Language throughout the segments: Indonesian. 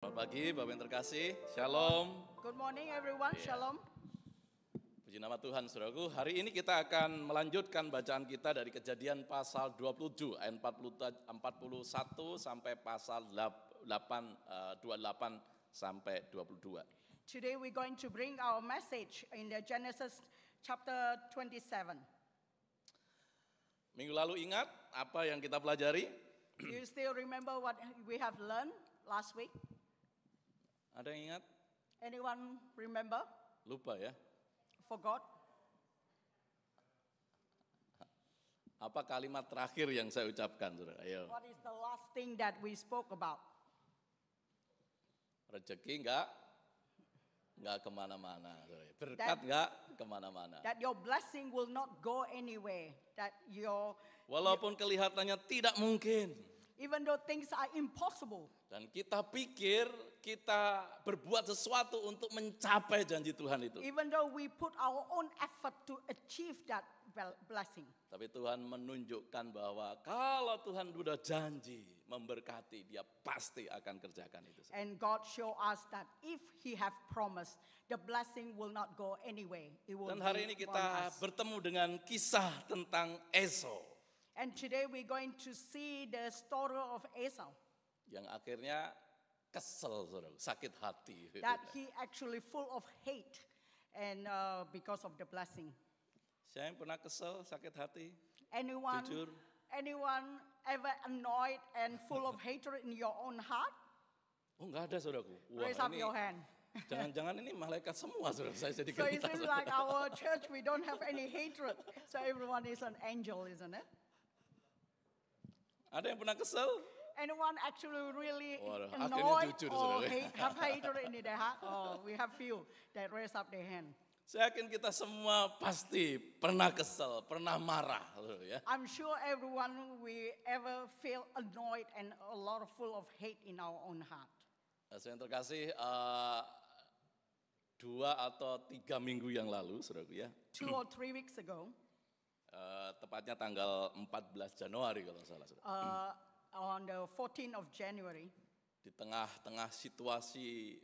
Selamat pagi Bapak yang terkasih, Shalom. Good morning everyone, Shalom. Puji nama Tuhan saudaraku. Hari ini kita akan melanjutkan bacaan kita dari Kejadian pasal 27 ayat 41 sampai pasal 28 sampai 22. Today we're going to bring our message in the Genesis chapter 27. Minggu lalu ingat apa yang kita pelajari? Do you still remember what we have learned last week? Ada yang ingat? Anyone remember? Lupa ya. Forgot? Apa kalimat terakhir yang saya ucapkan, saudara? Ayo. What is the last thing that we spoke about? Rezeki enggak kemana-mana. Berkat enggak kemana-mana. That your blessing will not go anywhere. That Walaupun kelihatannya tidak mungkin. even though things are impossible. Dan kita pikir kita berbuat sesuatu untuk mencapai janji Tuhan itu. Even though we put our own effort to achieve that blessing. Tapi Tuhan menunjukkan bahwa kalau Tuhan sudah janji memberkati, Dia pasti akan kerjakan itu. And God show us that if He have promised, the blessing will not go anywhere. It will Dan hari ini be on kita us. bertemu dengan kisah tentang Esau. And today we're going to see the story of Esau. Yang akhirnya kesel, saudara, sakit hati. That he actually full of hate and because of the blessing. Saya yang pernah kesel, sakit hati. Anyone, Jujur. anyone ever annoyed and full of hatred in your own heart? Oh enggak ada saudaraku. Wah, Raise up ini your hand. jangan-jangan ini malaikat semua saudara, saya jadi So it gerita. seems like our church, we don't have any hatred. So everyone is an angel, isn't it? Ada yang pernah kesel? Anyone actually really Waduh, akhirnya annoyed jujur, or saudara. have hatred in their heart? Oh, we have few that raise up their hand. Saya yakin kita semua pasti pernah kesel, pernah marah, ya. I'm sure everyone we ever feel annoyed and a lot of full of hate in our own heart. Saya yang terkasih, 2 atau 3 minggu yang lalu, saudaraku ya, 2 or 3 weeks ago, tepatnya tanggal 14 Januari kalau salah, saudara. on the 14th of January, Di tengah-tengah situasi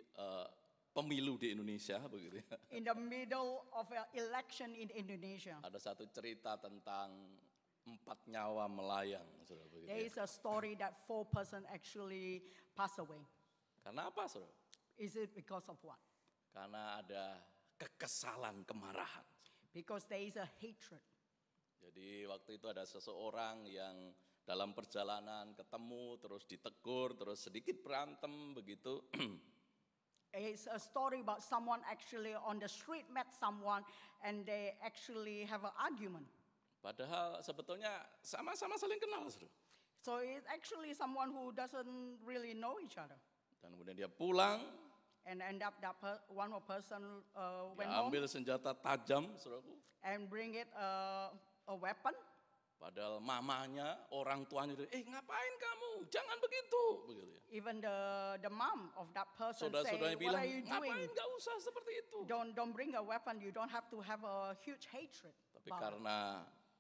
pemilu di Indonesia, begitu ya. in the middle of an election in Indonesia, Ada satu cerita tentang 4 nyawa melayang, saudara, begitu there ya. is a story that 4 persons actually passed away. Karena apa, saudara? Is it because of what? Karena ada kekesalan, kemarahan. Because there is a hatred. Jadi waktu itu ada seseorang yang dalam perjalanan ketemu, terus ditegur, terus sedikit berantem begitu. It's a story about someone actually on the street met someone and they actually have an argument. Padahal sebetulnya sama-sama saling kenal, saudara. So it's actually someone who doesn't really know each other. Dan kemudian dia pulang, And end up that one more person went dia home ambil senjata tajam, saudaraku. and bring it a weapon. Padahal mamanya, orang tuanya, ngapain kamu? Jangan begitu, begitu ya. Even the mom of that person say, Saudara-saudaranya what bilang, are you ngapain doing? nggak usah seperti itu. Don't bring a weapon. You don't have to have a huge hatred. Tapi about it. karena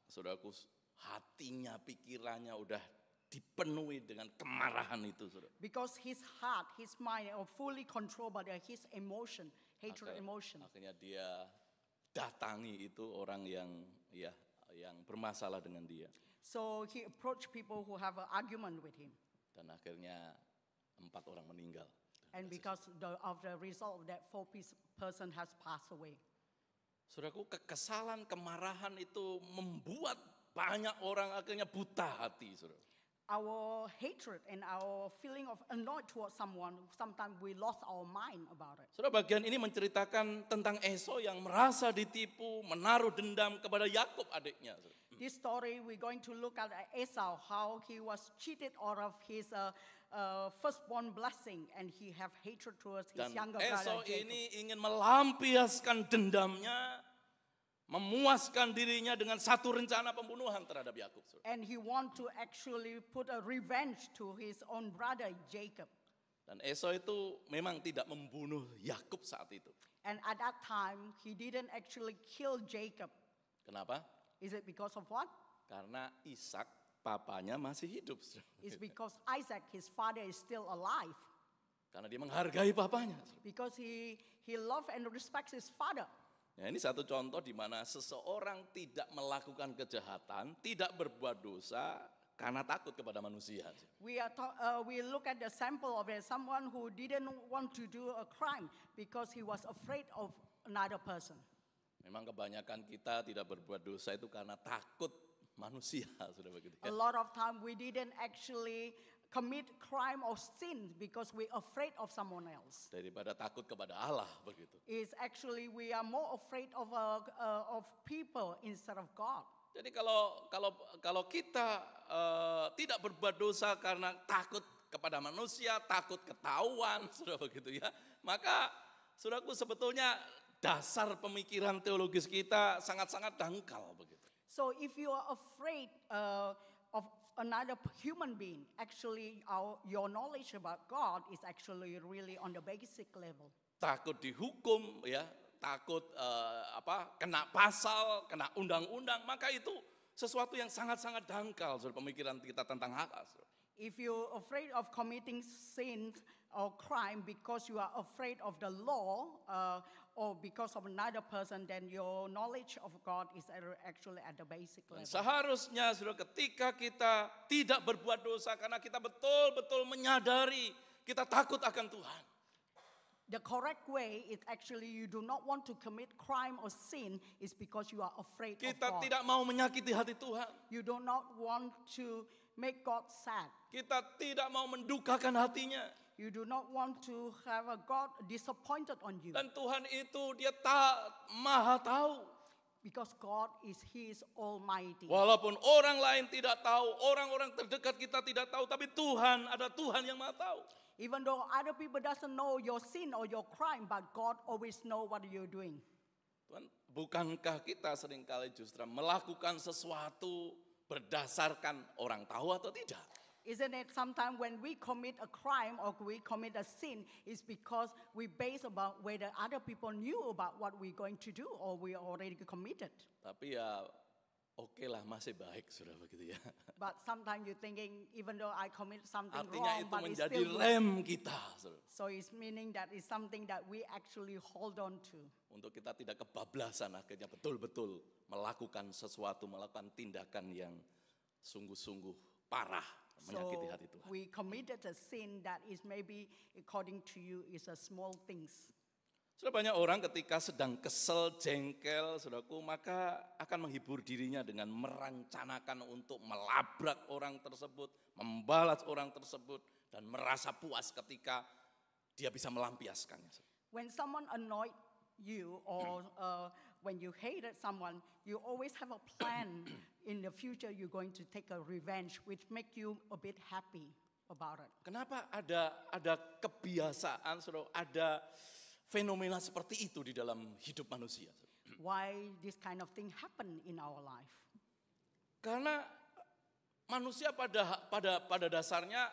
saudaraku hatinya, pikirannya udah dipenuhi dengan kemarahan itu, saudara. Because his heart, his mind are fully controlled by his emotion, hatred emotion. Akhirnya dia datangi itu orang yang bermasalah dengan dia. So he approached people who have an argument with him. Dan akhirnya 4 orang meninggal. And because of the result of that, 4 person has passed away. Saudaraku, kekesalan, kemarahan itu membuat banyak orang akhirnya buta hati, saudara. Our hatred and our feeling of annoyed towards someone, sometimes we lost our mind about it. Saudara, bagian ini menceritakan tentang Esau yang merasa ditipu, menaruh dendam kepada Yakub adiknya. Saudara. This story, we're going to look at Esau, how he was cheated out of his firstborn blessing, and he have hatred towards his Dan younger Esau brother Jacob. ini ingin melampiaskan dendamnya, memuaskan dirinya dengan satu rencana pembunuhan terhadap Yakub. And he want to actually put a revenge to his own brother Jacob. Dan Esau itu memang tidak membunuh Yakub saat itu. And at that time, he didn't actually kill Jacob. Kenapa? Is it because of what? Karena Ishak, papanya masih hidup. It's because Isaac, his father, is still alive. Karena dia menghargai papanya. because he loves and respects his father. Ya, ini satu contoh di mana seseorang tidak melakukan kejahatan, tidak berbuat dosa karena takut kepada manusia. We look at the sample of someone who didn't want to do a crime because he was afraid of another person. Memang kebanyakan kita tidak berbuat dosa itu karena takut manusia, sudah begitu A ya. lot of time we didn't actually commit crime or sin because we're afraid of someone else. Daripada takut kepada Allah begitu. It's actually we are more afraid of people instead of God. Jadi kalau kita tidak berbuat dosa karena takut kepada manusia, takut ketahuan, sudah begitu ya. Maka saudaraku sebetulnya dasar pemikiran teologis kita sangat-sangat dangkal begitu. So if you are afraid of another human being, actually your knowledge about God is actually really on the basic level. Takut dihukum ya, takut kena pasal, kena undang-undang, maka itu sesuatu yang sangat-sangat dangkal saudara, pemikiran kita tentang hak asasi. If you're afraid of committing sin or crime because you are afraid of the law or because of another person, then your knowledge of God is actually at the basic Dan level. seharusnya saudara ketika kita tidak berbuat dosa karena kita betul-betul menyadari kita takut akan Tuhan. The correct way is actually you do not want to commit crime or sin is because you are afraid of Kita God. tidak mau menyakiti hati Tuhan. You do not want to make God sad. Kita tidak mau mendukakan hatinya. You do not want to have a God disappointed on you. Dan Tuhan itu dia tak maha tahu. Because God He is almighty. Walaupun orang lain tidak tahu, orang-orang terdekat kita tidak tahu, tapi Tuhan ada Tuhan yang maha tahu. Even though other people doesn't know your sin or your crime, but God always know what you're doing. Tuhan, bukankah kita seringkali justru melakukan sesuatu berdasarkan orang tahu atau tidak? Isn't it sometimes when we commit a crime or we commit a sin, is because we base about whether other people knew about what we're going to do or we already committed. Tapi ya oke lah, masih baik sudah begitu ya. But sometimes you're thinking, even though I commit something Artinya wrong, itu but it's menjadi still good. rem kita. Saudara. So it's meaning that it's something that we actually hold on to. Untuk kita tidak kebablasan akhirnya betul-betul melakukan sesuatu, melakukan tindakan yang sungguh-sungguh parah. Menyakiti So hati Tuhan. we committed a sin that is maybe according to you is a small things. Sudah banyak orang ketika sedang kesel, jengkel, saudaraku, maka akan menghibur dirinya dengan merencanakan untuk melabrak orang tersebut, membalas orang tersebut, dan merasa puas ketika dia bisa melampiaskannya. When someone annoyed you or when you hated someone, you always have a plan in the future you're going to take a revenge, which make you a bit happy about it. Kenapa ada kebiasaan, saudara, ada fenomena seperti itu di dalam hidup manusia? Why this kind of thing happen in our life? Karena manusia pada dasarnya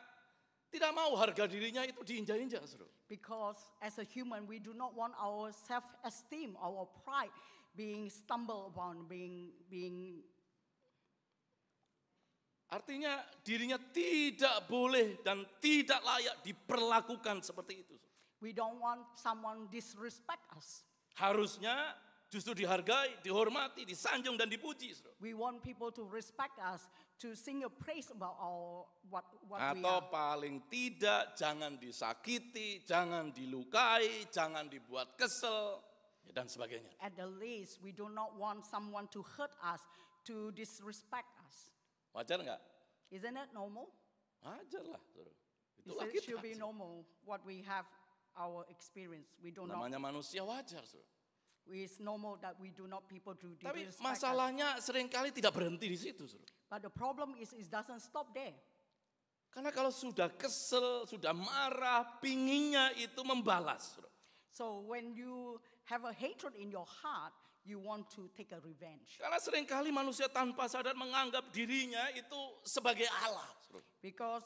tidak mau harga dirinya itu diinjak-injak, saudara. Because as a human, we do not want our self-esteem, our pride being stumbled upon, being Artinya dirinya tidak boleh dan tidak layak diperlakukan seperti itu. we don't want someone disrespect us. Harusnya justru dihargai, dihormati, disanjung dan dipuji. Saudara. We want people to respect us, to sing a praise about what we Atau are. paling tidak jangan disakiti, jangan dilukai, jangan dibuat kesel, ya, dan sebagainya. At the least, we do not want someone to hurt us, to disrespect us. Wajar nggak? Isn't it normal? Wajar lah. Saudara. It Itulah should kita. be normal what we have our experience. We do not. Namanya manusia wajar. Saudara. It's normal that we do not people to Tapi disrespect us. masalahnya seringkali tidak berhenti di situ. Saudara. But the problem is it doesn't stop there. Karena kalau sudah kesel, sudah marah, pinginnya itu membalas. Saudara. So when you have a hatred in your heart, you want to take a revenge. Karena seringkali manusia tanpa sadar menganggap dirinya itu sebagai Allah. Saudara. Because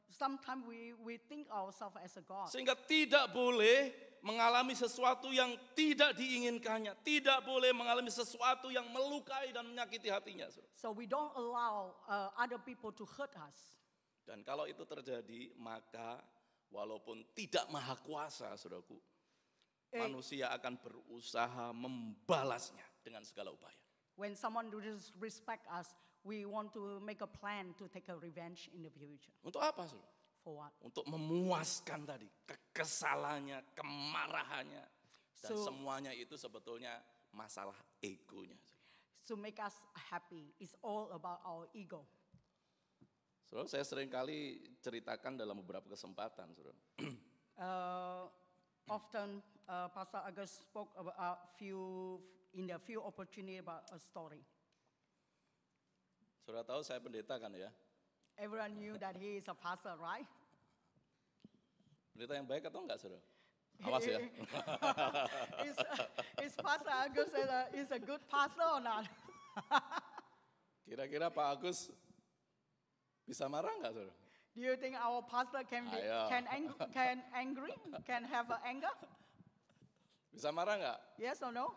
sometimes we think ourselves as a God. Sehingga tidak boleh mengalami sesuatu yang tidak diinginkannya. Tidak boleh mengalami sesuatu yang melukai dan menyakiti hatinya. Saudara. So we don't allow other people to hurt us. Dan kalau itu terjadi, maka walaupun tidak maha kuasa, saudaraku, Eh. manusia akan berusaha membalasnya dengan segala upaya. When someone disrespect us, we want to make a plan to take a revenge in the future. Untuk apa, saudara? For what? Untuk memuaskan tadi kekesalannya, kemarahannya, dan So- semuanya itu sebetulnya masalah egonya. To make us happy, it's all about our ego. Saudara, saya seringkali ceritakan dalam beberapa kesempatan, saudara. Often, Pastor Agus spoke about in a few opportunity about a story. Saudara tahu saya pendeta kan ya? Everyone knew that he is a pastor, right? Pendeta yang baik atau enggak, saudara? Awas ya. Is Pastor Agus is a good pastor or not? Kira-kira Pak Agus bisa marah enggak, saudara? Do you think our pastor can be Ayo. angry, can have anger? Bisa marah enggak? Yes or no?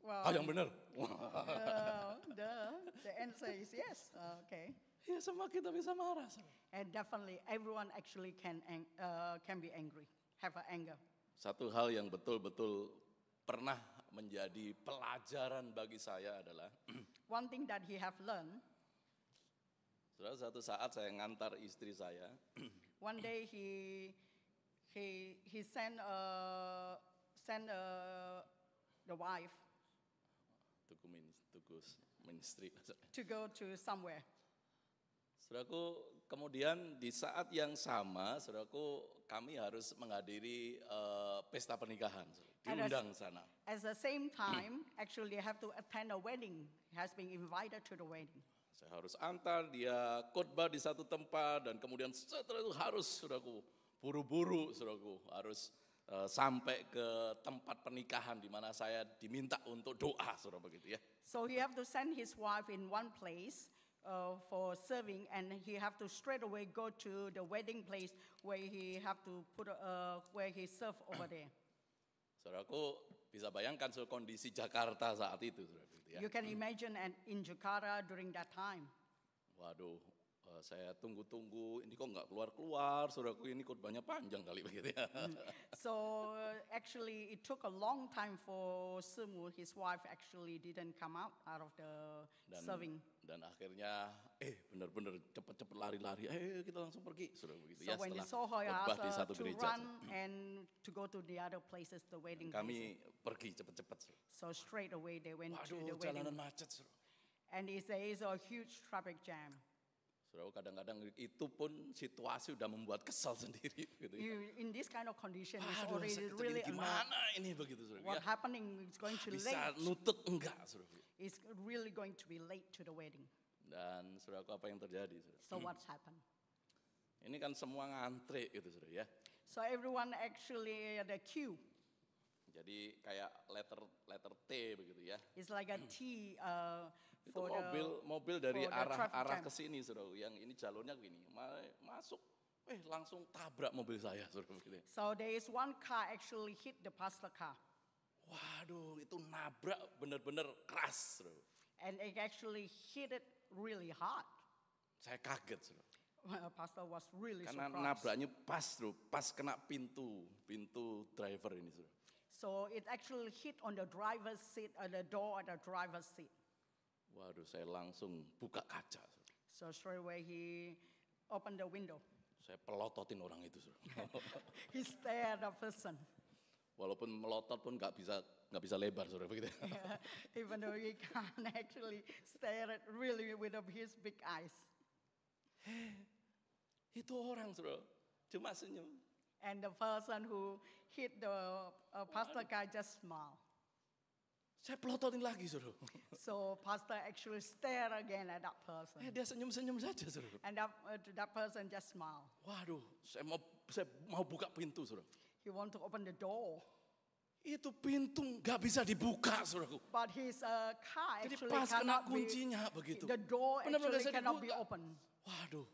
Well, Ah, yang benar. the answer is yes. Okay, Ya semua kita bisa marah, saudara. and definitely everyone actually can be angry, have anger. Satu hal yang betul-betul pernah menjadi pelajaran bagi saya adalah, One thing that he have learned, saudara, satu saat saya ngantar istri saya, one day he sent the wife tugas ministry. to go to somewhere. Saudaraku, kemudian di saat yang sama, saudaraku, kami harus menghadiri pesta pernikahan, And diundang sana. At the same time, actually, they have to attend a wedding. He has been invited to the wedding. Saya harus antar dia khotbah di satu tempat dan kemudian setelah itu harus, saudaraku, buru-buru, saudaraku, harus sampai ke tempat pernikahan di mana saya diminta untuk doa, saudara, begitu ya. So he have to send his wife in one place for serving, and he have to straight away go to the wedding place where he have to where he serve over there. Saudaraku, bisa bayangkan kondisi Jakarta saat itu, saudara, begitu ya. You can imagine in Jakarta during that time. Waduh, saya tunggu-tunggu, ini kok nggak keluar-keluar, saudaraku, ini khotbahnya panjang kali begitu ya. So actually, it took a long time for Semu, his wife, actually didn't come out of the serving. Dan akhirnya, benar-benar cepet-cepet lari-lari, kita langsung pergi, saudara, begitu So ya. when they Setelah saw her khotbah di ask satu to gereja, run and to go to the other places, the wedding places. kami pergi cepet-cepet. Saudara. So straight away they went to the Waduh, wedding. jalanan macet, saudara. And there is a huge traffic jam. Saudara, kadang-kadang itu pun situasi udah membuat kesal sendiri, gitu ya. In this kind of condition, it's Aduh, already rasanya really gini, gimana ini begitu, saudara. what Ya, happening is going to bisa late. nutut enggak, saudara. It's really going to be late to the wedding. Dan saudaraku, apa yang terjadi, saudara? So what's happened? Ini kan semua ngantre gitu, saudara ya. So everyone actually at the queue. Jadi kayak letter T begitu ya. It's like a T Itu for mobil dari for the traffic arah jam. ke sini, saudara. Yang ini jalurnya gini, masuk, langsung tabrak mobil saya, saudara, begitu ya. So there is one car actually hit the pastor car, Waduh, itu nabrak bener-bener keras, saudara. and it actually hit it really hard. Saya kaget, saudara. Pastor was really Karena surprised. nabraknya pas, saudara, pas kena pintu driver ini, saudara. So it actually hit on the driver's seat, the door at the driver's seat. Waduh, saya langsung buka kaca, saudara. So straight away he opened the window. Saya pelototin orang itu, saudara. He stared at the person. Walaupun melotot pun nggak bisa lebar, saudara, begitu. Even though he can't actually stare at really with his big eyes. Itu orang, saudara, cuma senyum. And the person who hit the pastor guy just smiled. Saya pelototin lagi, saudara. So pastor actually stared again at that person. Dia senyum-senyum saja, saudara. And that person just smiled. Waduh, saya mau buka pintu, saudara. He want to open the door. Itu pintu nggak bisa dibuka, saudaraku. But his car Jadi actually pas kena cannot be, kuncinya begitu. the door Benar-benar actually saya cannot be dibuka. open. Waduh,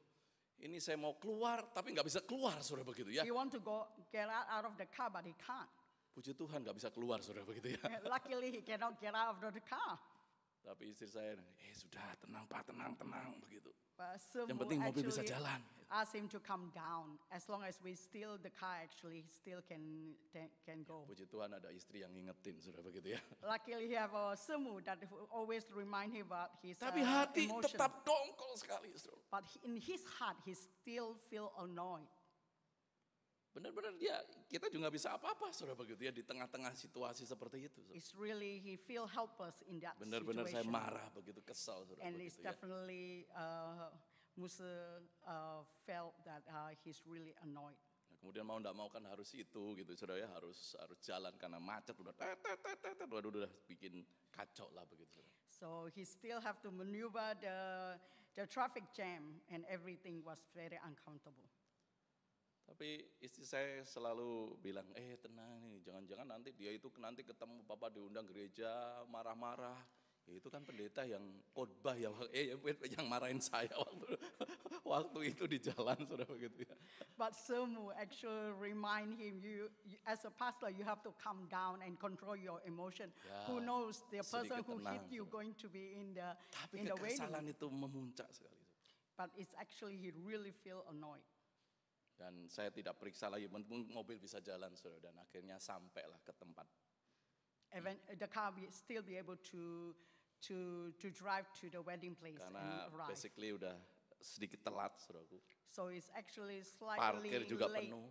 ini saya mau keluar tapi nggak bisa keluar, saudara, begitu ya. He want to get out of the car, but he can't. Puji Tuhan nggak bisa keluar, saudara, begitu ya. Luckily, he cannot get out of the car. Tapi istri saya, sudah tenang Pak, tenang begitu. But Yang Semu penting mobil bisa actually, jalan. asked him to come down. As long as we still the car actually still can go. Puji Tuhan ada istri yang ngingetin, saudara begitu ya. Luckily, he have a semu that always remind him about his Tapi hati emotion. tetap dongkol sekali, saudara. But in his heart, he still feel annoyed. Benar-benar kita juga nggak bisa apa-apa, saudara begitu ya, di tengah-tengah situasi seperti itu. Saudara. It's really, he feel helpless in that Benar-benar saya situation. marah begitu, kesal, saudara And it's begitu ya. definitely, Musa felt that he's really annoyed. Nah, kemudian mau nggak mau kan harus itu gitu, saudara ya, harus jalan karena macet udah waduh, udah bikin kacau lah begitu. Saudara. So he still have to maneuver the traffic jam, and everything was very uncomfortable. Tapi istri saya selalu bilang, tenang nih, jangan-jangan nanti dia itu nanti ketemu papa diundang gereja marah-marah. Ya itu kan pendeta yang khotbah ya, yang marahin saya waktu itu di jalan, saudara begitu ya. But Semu actually remind him, you as a pastor, you have to calm down and control your emotion. Ya, Who knows the person sedikit who hit tenang, you saudara. going to be in the Tapi waiting. kekesalan itu memuncak sekali. But it's actually he really feel annoyed. Dan saya tidak periksa lagi, mobil bisa jalan, saudara. Dan akhirnya sampailah ke tempat. Even the car still be able to drive to the wedding place Karena and arrive. basically udah sedikit telat, saudaraku. So it's actually slightly Parkir juga late. penuh.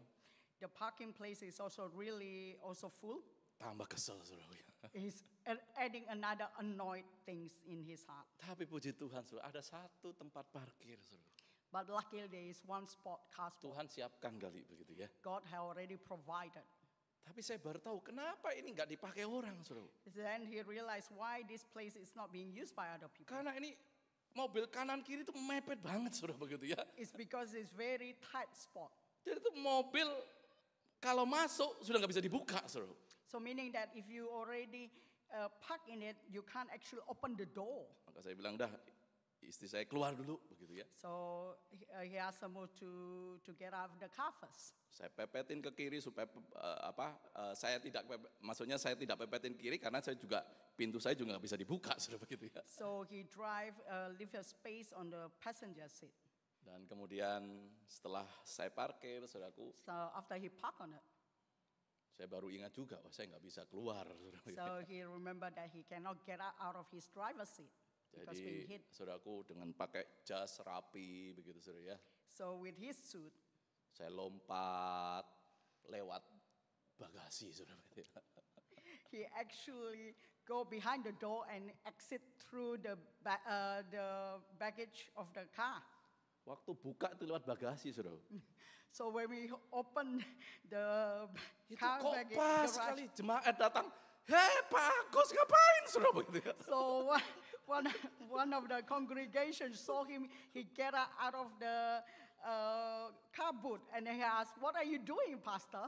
The parking place is also really also full. Tambah kesel, saudaraku. He's adding another annoyed things in his heart. Tapi puji Tuhan, saudara, ada satu tempat parkir, saudara. But luckily there is one car spot. Tuhan siapkan kali begitu ya. God had already provided. Tapi saya baru tahu kenapa ini nggak dipakai orang, saudara. Then he realized why this place is not being used by other people. Karena ini mobil kanan kiri itu mepet banget, saudara begitu ya. It's because it's very tight spot. Jadi itu mobil kalau masuk sudah nggak bisa dibuka, saudara. So meaning that if you already park in it, you can't actually open the door. Maka saya bilang dah, istri saya keluar dulu, begitu ya. So he asked Samu to get out of the car first. Saya pepetin ke kiri supaya saya tidak pepetin kiri karena saya juga pintu saya juga nggak bisa dibuka, saudara begitu ya. So he leave a space on the passenger seat. Dan kemudian setelah saya parkir, saudaraku, So after he parked on it, saya baru ingat juga, saya nggak bisa keluar, saudara. so he remembered that he cannot get out of his driver's seat because being Jadi hit. saudaraku dengan pakai jas rapi begitu, saudara ya. So with his suit, Saya lompat lewat bagasi, saudara. he actually go behind the door and exit through the baggage of the car. Waktu buka itu lewat bagasi, saudara. So when we open the Itu car kok baggage pas garage, sekali jemaat datang. Hei Pak Agus ngapain, saudara begitu ya. so one of the congregation saw him. He get out of the car boot and he asked, "What are you doing, Pastor?"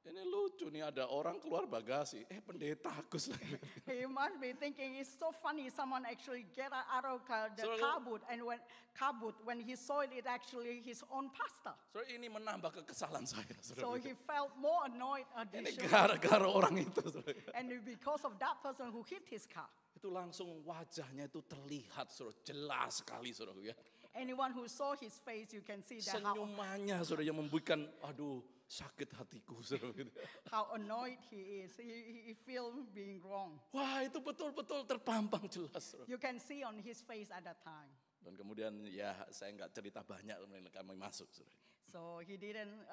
Ini lucu nih, ada orang keluar bagasi. Pendeta Agus lagi. He must be thinking it's so funny. Someone actually get out of the So- car boot, and when he saw it, it actually his own pastor. Saudara, ini menambah kekesalan saya, saudara. So he felt more annoyed Ini additionally, gara-gara orang itu, saudara. and because of that person who hit his car. Itu langsung wajahnya itu terlihat, saudara, jelas sekali, saudara ya. Anyone who saw his face, you can see that Senyumannya, saudara, yang memberikan, aduh, sakit hatiku, saudara gitu. how annoyed he is. He feel being wrong. Wah, itu betul-betul terpampang jelas, saudara. You can see on his face at that time. Dan kemudian ya saya nggak cerita banyak kami masuk, saudara. So he didn't,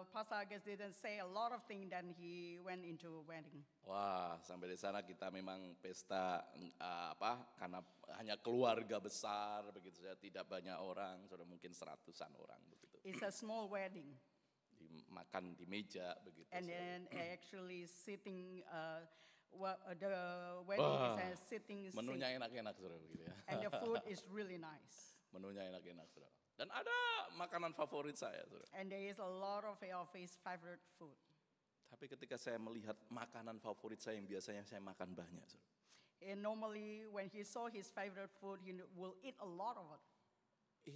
Pastor Agus didn't say a lot of things. Then he went into a wedding. Wah, sampai di sana kita memang pesta karena hanya keluarga besar begitu saja, tidak banyak orang, sudah mungkin 100-an orang begitu. It's a small wedding. Makan di meja begitu. And saudara. then actually sitting, the wedding Wah, is a sitting seat. Menunya enak-enak, saudara begitu ya. And the food is really nice. Menunya enak-enak, saudara. Dan ada makanan favorit saya, saudara. And there is a lot of his favorite food. Tapi ketika saya melihat makanan favorit saya yang biasanya saya makan banyak, saudara. And normally when he saw his favorite food, he will eat a lot of it.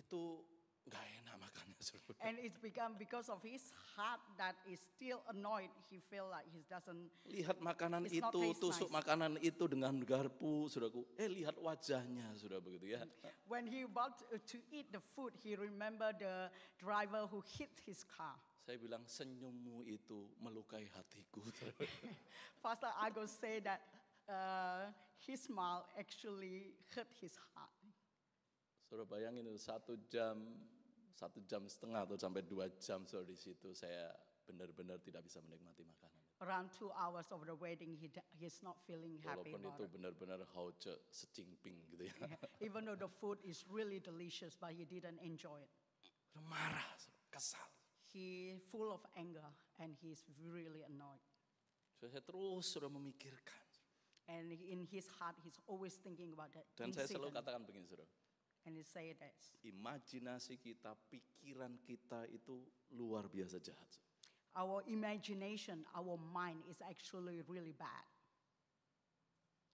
Itu nggak enak makannya, And it's become because of his heart that is still annoyed. He feel like he doesn't. Lihat makanan It's not itu, taste tusuk nice. makanan itu dengan garpu, saudaraku. Lihat wajahnya, saudara begitu ya. When he about to eat the food, he remembered the driver who hit his car. Saya bilang senyummu itu melukai hatiku. Pastor Agus said that his smile actually hurt his heart. Saudara bayangin itu 1,5 jam atau sampai 2 jam saudara di situ saya benar-benar tidak bisa menikmati makanan. Around 2 hours of the wedding, he's not feeling happy Walaupun about itu it. benar-benar hauce secingping gitu ya. Even though the food is really delicious, but he didn't enjoy it. Marah, kesal. He full of anger and he's really annoyed. Saya terus sudah memikirkan. And in his heart, he's always thinking about that Dan saya selalu incident. katakan begini saudara. And he say this. Imajinasi kita, pikiran kita itu luar biasa jahat. Our imagination, our mind is actually really bad.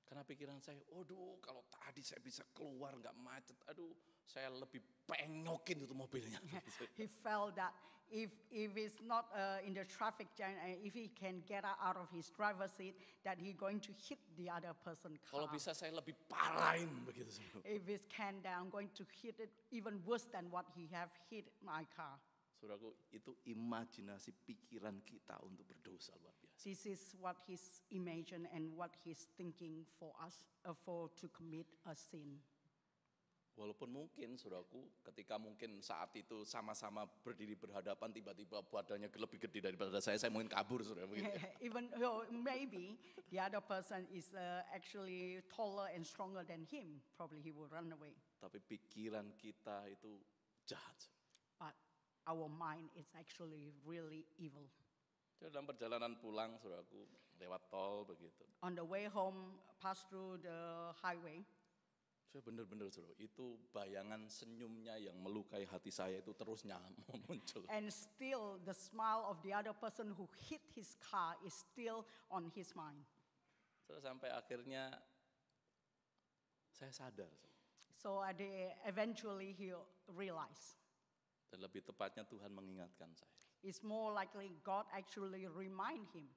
Karena pikiran saya, aduh kalau tadi saya bisa keluar nggak macet, aduh saya lebih pengokin itu mobilnya. He felt that if it's not in the traffic jam, if he can get out of his driver's seat, that he going to hit the other person car. Kalau bisa saya lebih parahin begitu. If it can, then I'm going to hit it even worse than what he have hit my car. Saudaraku, itu imajinasi pikiran kita untuk berdosa luar biasa. This is what he's imagined and what he's thinking for us, for to commit a sin. Walaupun mungkin, saudaraku, ketika mungkin saat itu sama-sama berdiri berhadapan, tiba-tiba badannya lebih gede daripada saya mungkin kabur, saudara. Even though maybe the other person is actually taller and stronger than him, probably he will run away. Tapi pikiran kita itu jahat. But our mind is actually really evil. Dalam perjalanan pulang, saudaraku, lewat tol begitu. On the way home, pass through the highway. Saya benar-benar saudara, itu bayangan senyumnya yang melukai hati saya itu terus muncul. And still the smile of the other person who hit his car is still on his mind. Terus sampai akhirnya saya sadar. So eventually he realized. Dan lebih tepatnya Tuhan mengingatkan saya. It's more likely God actually remind him.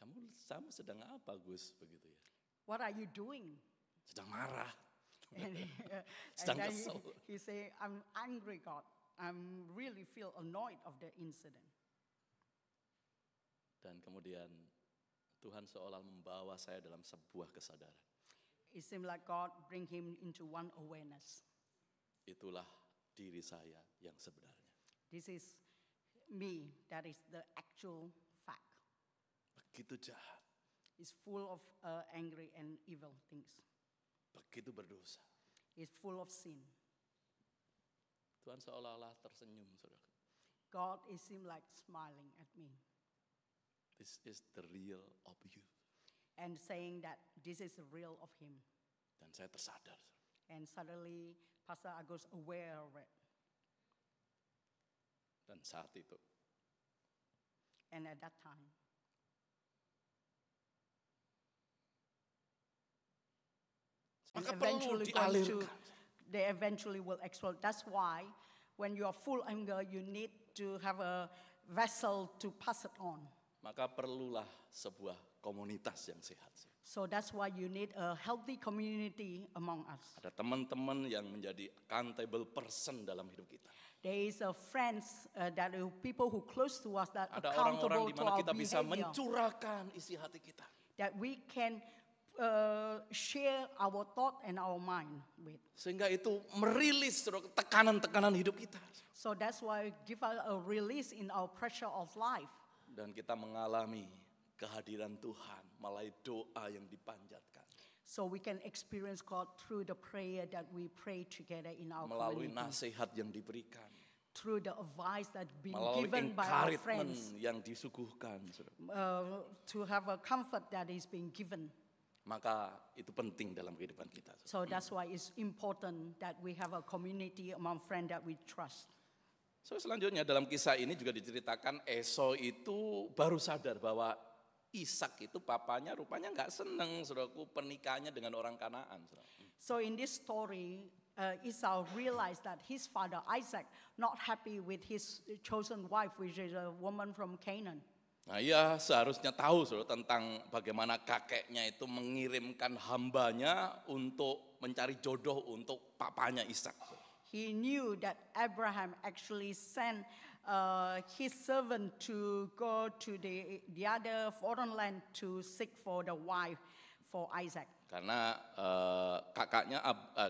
Kamu sedang apa, Gus? Begitu ya. What are you doing? Sedang marah. And Sedang then kesel. he say, I'm angry, God. I really feel annoyed of the incident. Dan kemudian Tuhan seolah membawa saya dalam sebuah kesadaran. It seemed like God bring him into one awareness. Itulah diri saya yang sebenarnya. This is me, that is the actual fact. Begitu jahat, It's full of angry and evil things. begitu berdosa. It's full of sin. Tuhan seolah-olah tersenyum, saudara. God is seem like smiling at me This is the real of you. and saying that this is the real of him. Dan saya tersadar. And suddenly Pastor Agus aware of it. Dan saat itu, And at that time, and maka perlu dialirkan. they eventually will explode. That's why when you are full anger, you need to have a vessel to pass it on. Maka perlulah sebuah komunitas yang sehat. So that's why you need a healthy community among us. Ada teman-teman yang menjadi accountable person dalam hidup kita. There is a friends that people who close to us that Ada orang-orang accountable di to mana our kita bisa behavior. mencurahkan isi hati kita. That we can share our thought and our mind with. Sehingga itu merilis tekanan-tekanan hidup kita. So that's why give us a release in our pressure of life. Dan kita mengalami kehadiran Tuhan melalui doa yang dipanjatkan. So we can experience God through the prayer that we pray together in our Melalui community. nasihat yang diberikan. Through the advice that's been Melalui given by our encouragement friends. yang disuguhkan. To have a comfort that is being given. Maka itu penting dalam kehidupan kita. So that's why it's important that we have a community among friends that we trust. So selanjutnya dalam kisah ini juga diceritakan Esau itu baru sadar bahwa Ishak itu papanya rupanya nggak seneng, saudaraku, pernikahannya dengan orang Kanaan. Saudara. So in this story, Esau realized that his father Isaac not happy with his chosen wife, which is a woman from Canaan. Nah, ia seharusnya tahu saudara, tentang bagaimana kakeknya itu mengirimkan hambanya untuk mencari jodoh untuk papanya Ishak. He knew that Abraham actually sent his servant to go to the other foreign land to seek for the wife for Isaac. Karena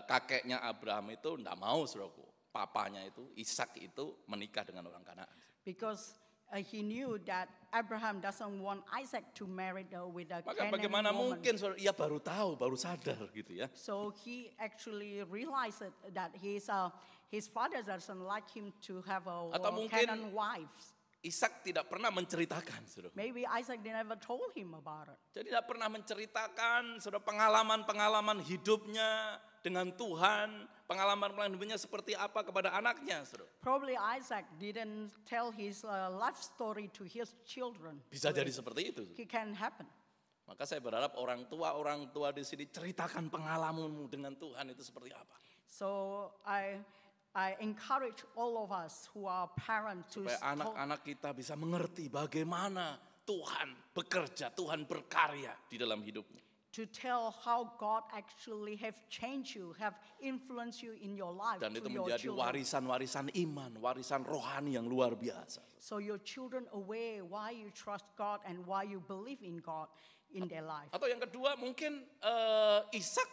kakeknya Abraham itu tidak mau saudaraku, papanya itu Ishak itu menikah dengan orang Kanaan. Because he knew that Abraham doesn't want Isaac to marry with a Maka Canaan bagaimana woman. mungkin saudara, ia baru tahu, baru sadar gitu ya. So he actually realized that his father doesn't like him to have a Atau mungkin Canaan wives. Ishak tidak pernah menceritakan saudara. Maybe Isaac never told him about it. Jadi tidak pernah menceritakan saudara pengalaman-pengalaman hidupnya dengan Tuhan, pengalaman-pengalaman hidupnya seperti apa kepada anaknya saudara. Probably Isaac didn't tell his life story to his children. Bisa jadi seperti itu. It can happen. Maka saya berharap orang tua di sini ceritakan pengalamanmu dengan Tuhan itu seperti apa. So I encourage all of us who are parents to Supaya anak-anak kita bisa mengerti bagaimana Tuhan bekerja, Tuhan berkarya di dalam hidupmu. to tell how God actually have changed you, have influenced you in your life. Dan to itu your menjadi children. warisan-warisan iman, warisan rohani yang luar biasa. So your children aware why you trust God and why you believe in God in their life. Atau yang kedua mungkin Ishak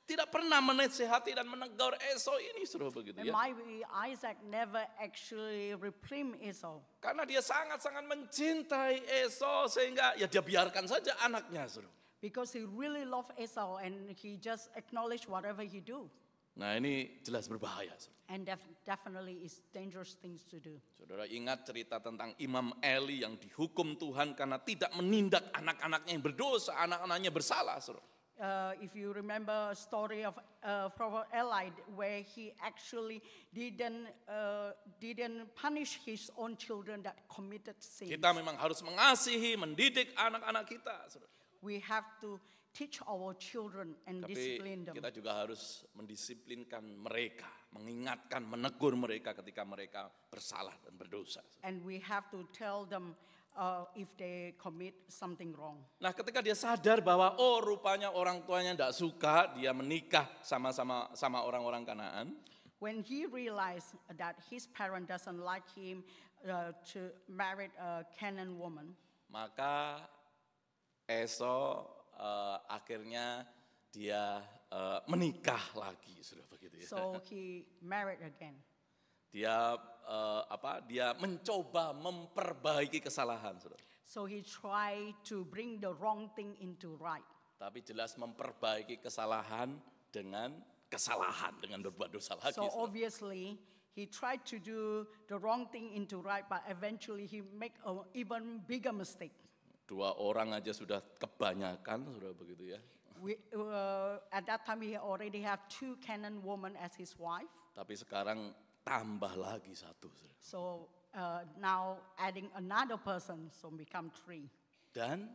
tidak pernah menasehati dan menegur Esau ini suruh begitu And ya. maybe Isaac never actually reprimand Esau. Karena dia sangat-sangat mencintai Esau sehingga ya dia biarkan saja anaknya suruh. Because he really loved Esau and he just acknowledged whatever he do. Nah ini jelas berbahaya. Suruh. And definitely is dangerous things to do. Saudara ingat cerita tentang Imam Eli yang dihukum Tuhan karena tidak menindak anak-anaknya yang berdosa, anak-anaknya bersalah. Suruh. If you remember a story of Prophet Eli where he actually didn't punish his own children that committed sin. Kita memang harus mengasihi, mendidik anak-anak kita. Saudara. We have to teach our children and Tapi discipline them. kita juga harus mendisiplinkan mereka, mengingatkan, menegur mereka ketika mereka bersalah dan berdosa. And we have to tell them if they commit something wrong. Nah ketika dia sadar bahwa oh rupanya orang tuanya tidak suka dia menikah sama orang-orang Kanaan. When he realized that his parent doesn't like him to marry a Canaan woman, Maka Esau akhirnya dia menikah lagi sudah begitu ya. so he married again. Dia dia mencoba memperbaiki kesalahan sudah. So he tried to bring the wrong thing into right. Tapi jelas memperbaiki kesalahan dengan kesalahan dengan berbuat dosa lagi. So saudara. obviously he tried to do the wrong thing into right, but eventually he make an even bigger mistake. 2 orang aja sudah kebanyakan sudah begitu ya. At that time he already have 2 Canaan women as his wife. Tapi sekarang tambah lagi 1. Saudara. So now adding another person, so become 3. Dan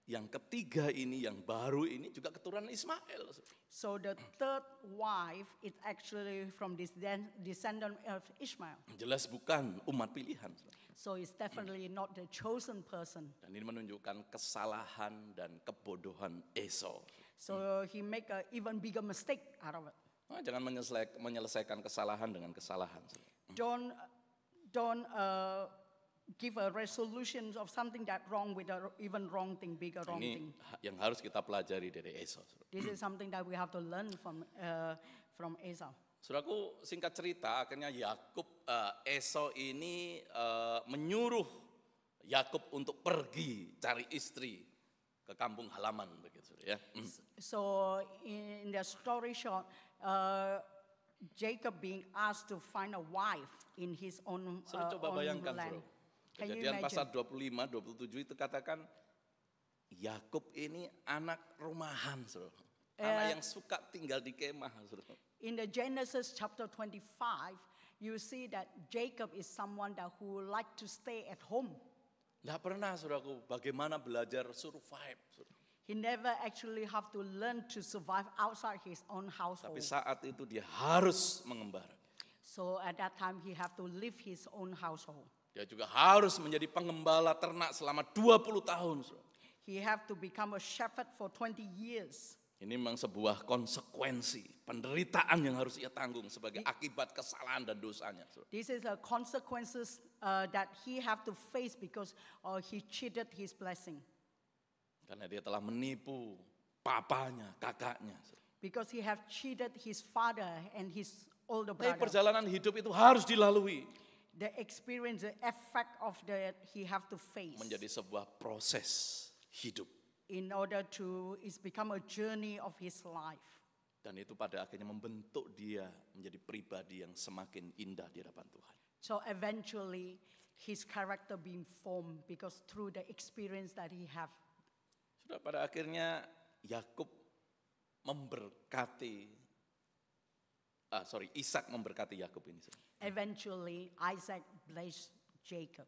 yang ketiga ini, yang baru ini juga keturunan Ismail. So the third wife is actually from this descendant of Ishmael. Jelas bukan umat pilihan. So it's definitely not the chosen person. Dan ini menunjukkan kesalahan dan kebodohan Esau. So he make an even bigger mistake out of it. Nah, jangan menyelesaikan kesalahan dengan kesalahan. Don't give a resolution of something that wrong with an even wrong thing, bigger wrong Ini thing. yang harus kita pelajari dari Esau. This is something that we have to learn from Esau. Saudaraku, singkat cerita, akhirnya Esau ini menyuruh Yakub untuk pergi cari istri ke kampung halaman begitu ya. So in the story short, Jacob being asked to find a wife in his own Coba own bayangkan, land. saudara. Can you Kejadian pasal imagine? 25, 27 itu katakan Yakub ini anak rumahan, saudara. Anak yang suka tinggal di kemah, saudara. In the Genesis chapter 25, you see that Jacob is someone who like to stay at home. Nggak pernah, saudaraku, bagaimana belajar survive. Saudara. He never actually have to learn to survive outside his own household. Tapi saat itu dia harus mengembara. So at that time he have to leave his own household. Dia juga harus menjadi pengembala ternak selama 20 tahun. He have to become a shepherd for 20 years. Ini memang sebuah konsekuensi, penderitaan yang harus ia tanggung sebagai akibat kesalahan dan dosanya. This is a consequences that he have to face because he cheated his blessing. Karena dia telah menipu papanya, kakaknya. Because he have cheated his father and his older Tapi brother. perjalanan hidup itu harus dilalui. The experience, the effect of that he have to face. Menjadi sebuah proses hidup. In order to, it's become a journey of his life. Dan itu pada akhirnya membentuk dia menjadi pribadi yang semakin indah di hadapan Tuhan. So eventually his character being formed because through the experience that he have. Sudah pada akhirnya Yakub memberkati, Ishak memberkati Yakub ini. Eventually Isaac blessed Jacob.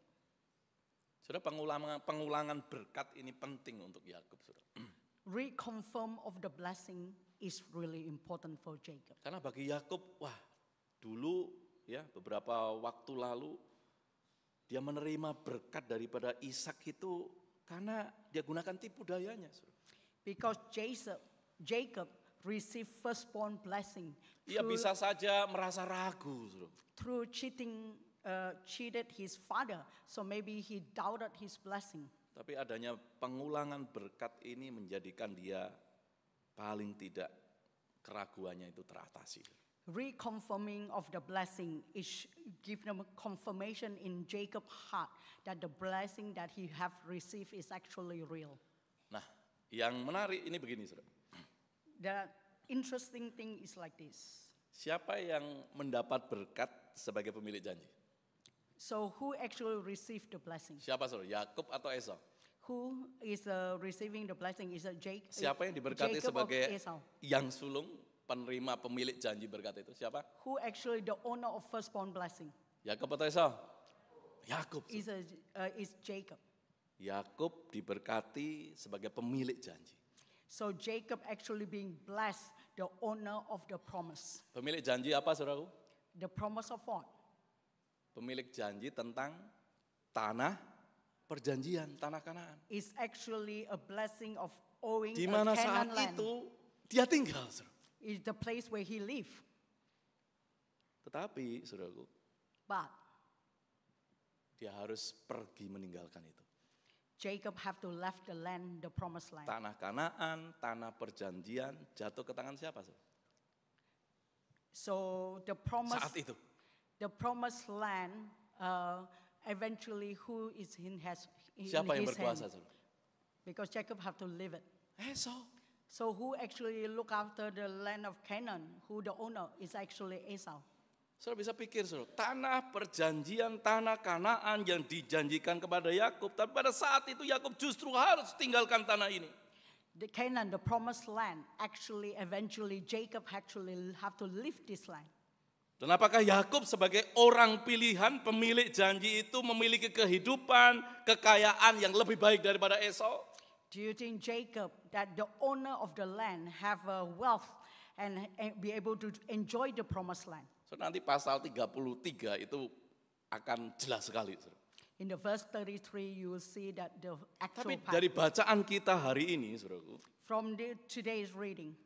Sudah pengulangan berkat ini penting untuk Yakub. Reconfirm of the blessing is really important for Jacob. Karena bagi Yakub, dulu ya beberapa waktu lalu dia menerima berkat daripada Ishak itu karena dia gunakan tipu dayanya. Because Jacob received firstborn blessing. Ia bisa saja merasa ragu. Through cheated his father, so maybe he doubted his blessing. Tapi adanya pengulangan berkat ini menjadikan dia paling tidak keraguannya itu teratasi. Reconfirming of the blessing is give them confirmation in Jacob's heart that the blessing that he have received is actually real. Nah, yang menarik ini begini, saudara. The interesting thing is like this. Siapa yang mendapat berkat sebagai pemilik janji? So who actually received the blessing? Siapa, saudara? Yakub atau Esau? Who is receiving the blessing? Is it Siapa yang diberkati Jacob sebagai or Esau? yang sulung penerima pemilik janji berkat itu? Siapa? Who actually the owner of firstborn blessing? Yakub atau Esau? Yakub. Is Jacob. Yakub diberkati sebagai pemilik janji. So Jacob actually being blessed, the owner of the promise. Pemilik janji apa, saudaraku? The promise of what? Pemilik janji tentang tanah perjanjian, tanah Kanaan. Is actually a blessing of owing Di a mana Canaan saat land. itu dia tinggal, saudara. Is the place where he live. Tetapi, saudaraku, But dia harus pergi meninggalkan itu. Jacob have to left the land, the promised land. Tanah Kanaan, tanah perjanjian jatuh ke tangan siapa, saudara? So the promise, Saat itu. the promised land, eventually who is in Siapa yang his berkuasa, hand? saudara? Because Jacob have to live it. Esau. So who actually look after the land of Canaan? Who the owner is actually Esau. Saudara bisa pikir, saudara, tanah perjanjian, tanah Kanaan yang dijanjikan kepada Yakub, tapi pada saat itu Yakub justru harus tinggalkan tanah ini. The Canaan, the promised land, actually eventually Jacob actually have to leave this land. Dan apakah Yakub sebagai orang pilihan, pemilik janji itu memiliki kehidupan, kekayaan yang lebih baik daripada Esau? Do you think Jacob, that the owner of the land, have a wealth and be able to enjoy the promised land? So, nanti pasal 33 itu akan jelas sekali. In the verse 33, you will see that the actual Tapi part. dari bacaan kita hari ini, saudaraku, From today's reading,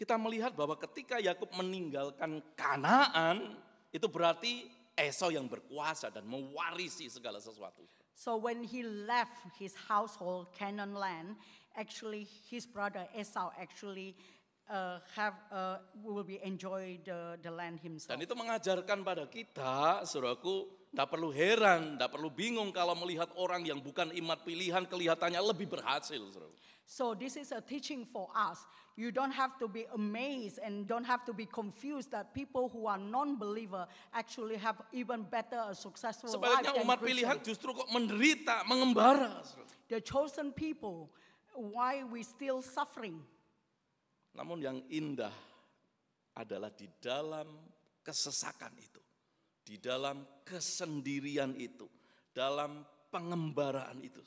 kita melihat bahwa ketika Yakub meninggalkan Kanaan, itu berarti Esau yang berkuasa dan mewarisi segala sesuatu. so when he left his household, Canaan land, actually his brother Esau actually will be enjoy the land himself. Dan itu mengajarkan pada kita, saudaraku, tidak perlu heran, tidak perlu bingung kalau melihat orang yang bukan imat pilihan kelihatannya lebih berhasil, saudaraku. So this is a teaching for us. You don't have to be amazed and don't have to be confused that people who are non-believer actually have even better a successful life Sebaliknya than umat pilihan Christian. justru kok menderita, mengembara, saudaraku. The chosen people, why we still suffering? Namun yang indah adalah di dalam kesesakan itu, di dalam kesendirian itu, dalam pengembaraan itu.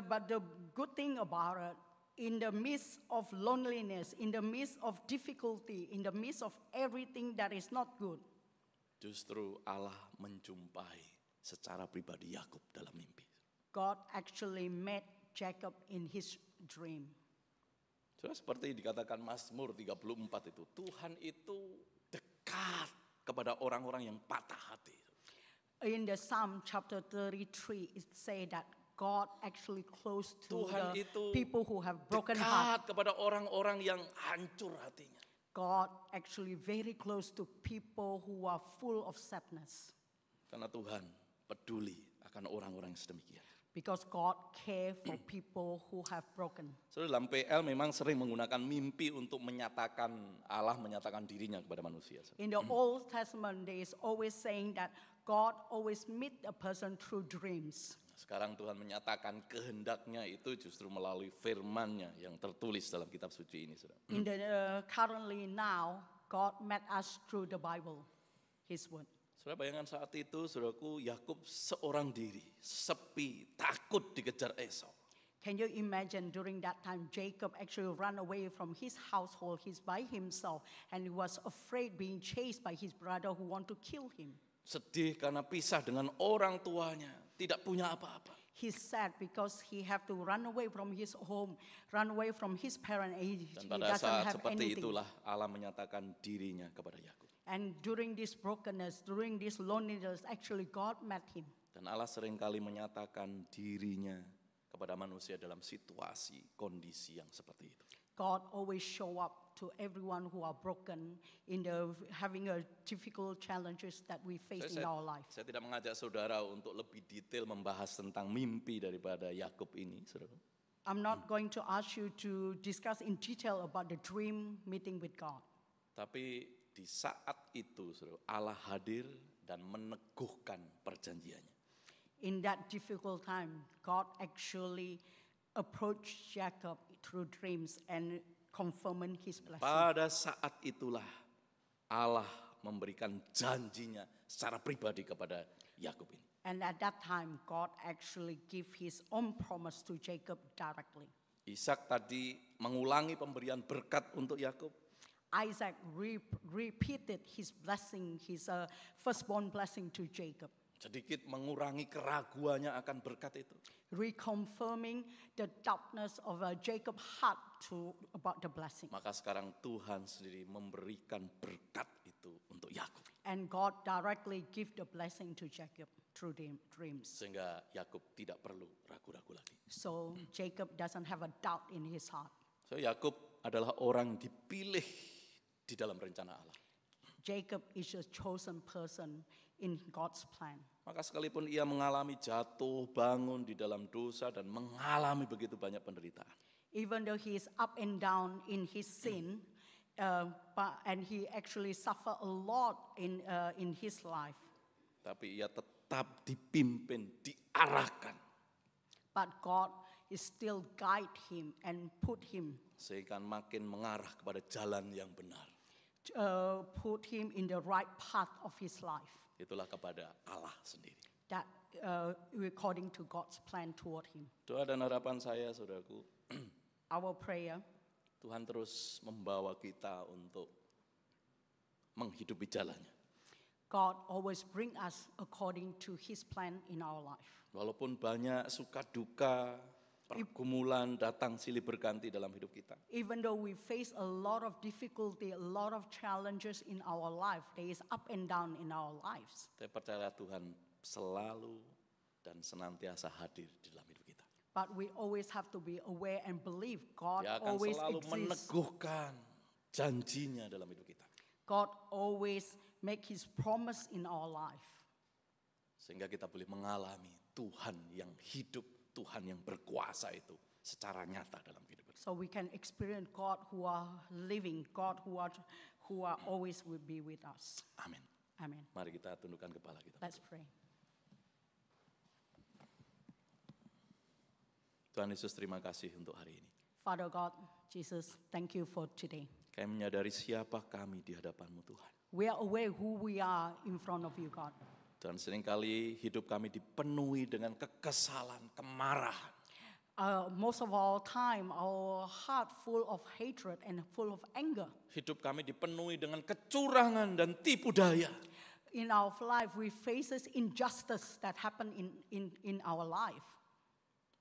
But the good thing about it, in the midst of loneliness, in the midst of difficulty, in the midst of everything that is not good, justru Allah menjumpai secara pribadi Yakub dalam mimpi. God actually met Jacob in his dream. Sudah seperti dikatakan Mazmur 34 itu, Tuhan itu dekat kepada orang-orang yang patah hati. In the Psalm chapter 33, it say that God actually close to Tuhan the itu people who have broken heart. dekat kepada orang-orang yang hancur hatinya. God actually very close to people who are full of sadness. Karena Tuhan peduli akan orang-orang yang sedemikian. Because God care for people who have broken. So, dalam PL memang sering menggunakan mimpi untuk menyatakan Allah menyatakan dirinya kepada manusia. In the Old Testament, there is always saying that God always meet a person through dreams. Sekarang Tuhan menyatakan kehendaknya itu justru melalui firman-Nya yang tertulis dalam kitab suci ini. In the currently now, God met us through the Bible, His word. Saudara, bayangkan saat itu, saudaraku, Yakub seorang diri, sepi, takut dikejar Esau. Can you imagine during that time Jacob actually ran away from his household, he's by himself, and he was afraid being chased by his brother who want to kill him. Sedih karena pisah dengan orang tuanya, tidak punya apa-apa. He's sad because he have to run away from his home, run away from his parents. He Dan pada doesn't saat have seperti anything. itulah Allah menyatakan dirinya kepada Yakub. And during this brokenness, during this loneliness, actually God met him. Dan Allah seringkali menyatakan dirinya kepada manusia dalam situasi, kondisi yang seperti itu. God always show up to everyone who are broken in the having a difficult challenges that we face in our life. Saya tidak mengajak saudara untuk lebih detail membahas tentang mimpi daripada Yakub ini, saudara. I'm not going to ask you to discuss in detail about the dream meeting with God. Tapi di saat itu, saudara, Allah hadir dan meneguhkan perjanjiannya. In that difficult time, God actually approached Jacob through dreams and confirming his blessing. Pada saat itulah Allah memberikan janjinya secara pribadi kepada Yakub ini. And at that time, God actually gave his own promise to Jacob directly. Ishak tadi mengulangi pemberian berkat untuk Yakub. Isaac repeated his blessing, his firstborn blessing to Jacob. Sedikit mengurangi keraguannya akan berkat itu. Reconfirming the doubtness of Jacob's heart about the blessing. Maka sekarang Tuhan sendiri memberikan berkat itu untuk Yakub. And God directly give the blessing to Jacob through the dreams. Sehingga Yakub tidak perlu ragu-ragu lagi. So Jacob doesn't have a doubt in his heart. So Yakub adalah orang dipilih di dalam rencana Allah. Jacob is a chosen person in God's plan. Maka sekalipun ia mengalami jatuh bangun di dalam dosa dan mengalami begitu banyak penderitaan. Even though he is up and down in his sin, and he actually suffer a lot in his life. Tapi ia tetap dipimpin, diarahkan. But God is still guide him and put him. Sehingga makin mengarah kepada jalan yang benar. Put him in the right path of his life. Itulah kepada Allah sendiri. That according to God's plan toward him. Doa dan harapan saya, saudaraku, Our prayer, Tuhan terus membawa kita untuk menghidupi jalannya. God always bring us according to his plan in our life. Walaupun banyak suka duka, pergumulan datang silih berganti dalam hidup kita. Even though we face a lot of difficulty, a lot of challenges in our life, there is up and down in our lives. Saya percaya Tuhan selalu dan senantiasa hadir di dalam hidup kita. But we always have to be aware and believe God Dia akan always selalu exists. meneguhkan janjinya dalam hidup kita. God always make his promise in our life. Sehingga kita boleh mengalami Tuhan yang hidup, Tuhan yang berkuasa itu secara nyata dalam hidup kita. So we can experience God who are living, God who are always will be with us. Amin. Amen. Mari kita tundukkan kepala kita. Let's pray. Tuhan Yesus, terima kasih untuk hari ini. Father God, Jesus, thank you for today. Kami menyadari siapa kami di hadapan-Mu Tuhan. We are aware who we are in front of you, God. Dan seringkali hidup kami dipenuhi dengan kekesalan, kemarahan. most of all time, our heart full of hatred and full of anger. Hidup kami dipenuhi dengan kecurangan dan tipu daya. In our life, we faces injustice that happen in our life.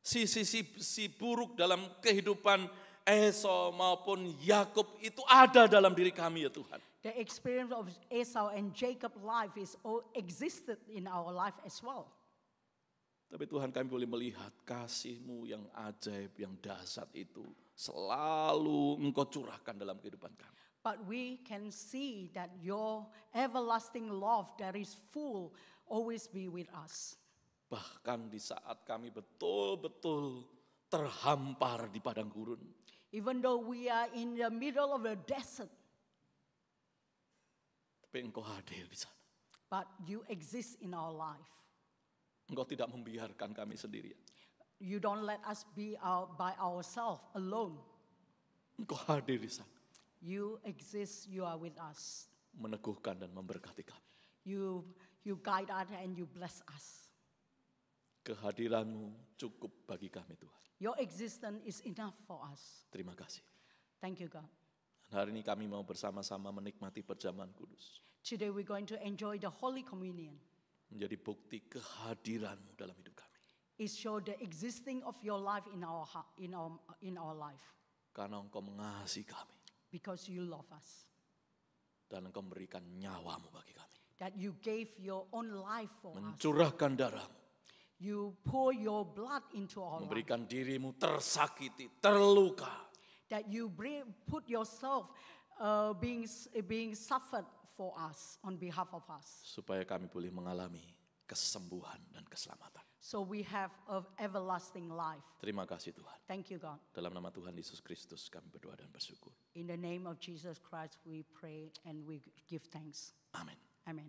Sisi buruk dalam kehidupan Esau maupun Yakub itu ada dalam diri kami ya Tuhan. The experience of Esau and Jacob life is existed in our life as well. Tapi Tuhan, kami boleh melihat kasih-Mu yang ajaib, yang dahsyat itu selalu Engkau curahkan dalam kehidupan kami. But we can see that your everlasting love that is full always be with us. Bahkan di saat kami betul-betul terhampar di padang gurun. Even though we are in the middle of a desert, tapi Engkau hadir di sana. but you exist in our life. Engkau tidak membiarkan kami sendirian. You don't let us be by ourselves alone. Engkau hadir di sana. You exist, you are with us. Meneguhkan dan memberkati kami. You guide us and you bless us. Kehadiran-Mu cukup bagi kami Tuhan. Your existence is enough for us. Terima kasih. Thank you, God. Dan hari ini kami mau bersama-sama menikmati perjamuan kudus. Today we're going to enjoy the Holy Communion. Menjadi bukti kehadiran-Mu dalam hidup kami. It shows the existing of your life in our life. Karena Engkau mengasihi kami. Because you love us. Dan Engkau memberikan nyawa-Mu bagi kami. That you gave your own life for us. Mencurahkan darah-Mu. You pour your blood into our life. Memberikan diri-Mu tersakiti, terluka. That you put yourself being suffered for us, on behalf of us. Supaya kami boleh mengalami kesembuhan dan keselamatan. So we have an everlasting life. Terima kasih Tuhan. Thank you, God. Dalam nama Tuhan Yesus Kristus kami berdoa dan bersyukur. In the name of Jesus Christ we pray and we give thanks. Amin. Amen.